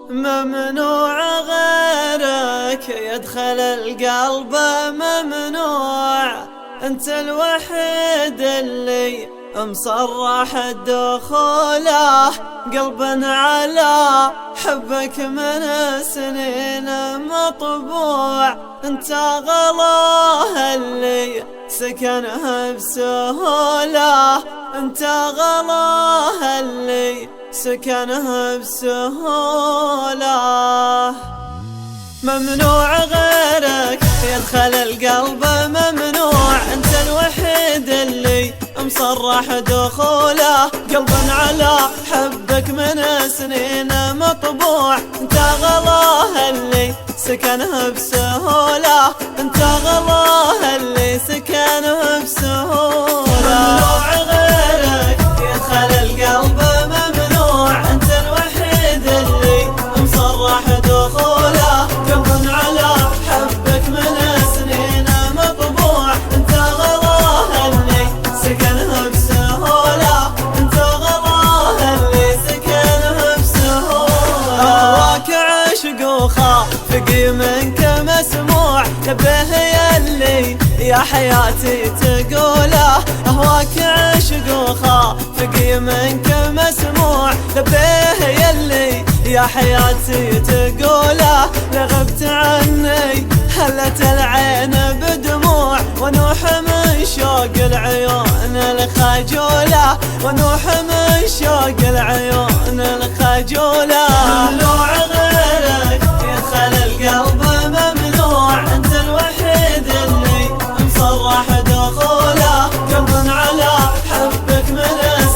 ممنوع غيرك يدخل القلب، ممنوع. انت الوحيد اللي مصرح دخوله، قلبنا على حبك من سنين مطبوع. انت غلاه اللي سكنه بسهوله، انت غلاه اللي سكنه بسهوله. ممنوع غيرك يدخل القلب، ممنوع. انت الوحيد اللي مصرح دخوله، قلبا على حبك من سنين مطبوع. انت غلاه اللي سكنه بسهوله، انت غلاه اللي سكنه بسهوله. ممنوع غيرك يدخل القلب، ممنوع. انت الوحيد اللي مصرح دخوله، قلبا على حبك من سنين مطبوع. انت غلاه اللي سكنه بسهوله، انت غلاه اللي سكنه بسهوله. اهواك عشق وخافقي منك مسموع، لبيه يلي يا حياتي تقوله. اهواك عشق وخافقي منك مسموع، لبيه يلي يا حياتي تقوله. لغبت عني هلت العين بدموع، ونوح من شوق العيون الخجولة، ونوح من شوق العيون الخجولة. ممنوع غيرك يدخل القلب، ممنوع. انت الوحيد اللي مصرح دخوله، قلبا على حبك من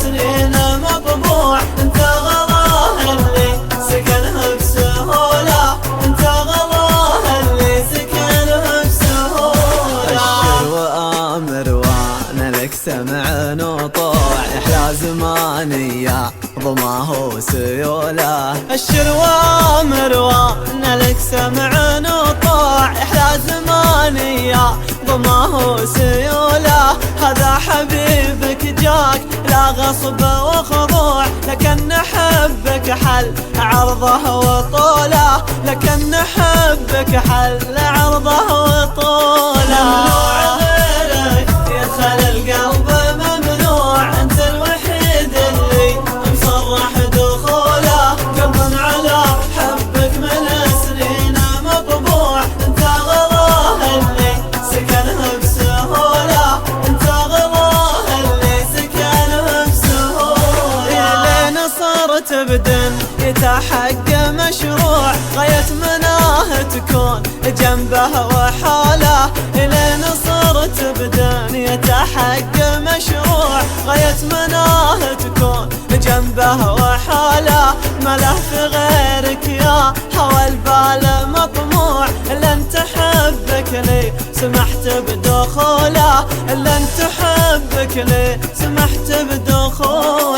سنين مطبوع. انت غلاه اللي سكنه بسهوله، انت غلاه اللي سكنه بسهوله. اشر وامر وانا لك سمع وطوع، احلى زماني يا ضماه وسيوله. اشر وامر وانا لك سمع وطوع، احلى زماني يا ضماه وسيوله. هذا حبيبك جاك لا غصب وخضوع، لكن حبك حل عرضه وطوله، لكن حبك حل عرضه وطوله. ممنوع غيرك يدخل القلب، ممنوع. انت الوحيد اللي مصرح دخوله، قلبا على حبك من سنين مطبوع. انت غلاه اللي سكنه بسهوله، انت غلاه اللي سكنه بسهوله. لين صرت بدن يتحق مشروع، غاية مناه تكون جنبه وحاله. لين صرت بدن يتحق مشروع، غاية مناه تكون جنبه وحاله. ما له في غيرك يا هوى البال مطموع، الا انت حبك لي سمحت بدخوله، الا انت حبك لي سمحت بدخوله.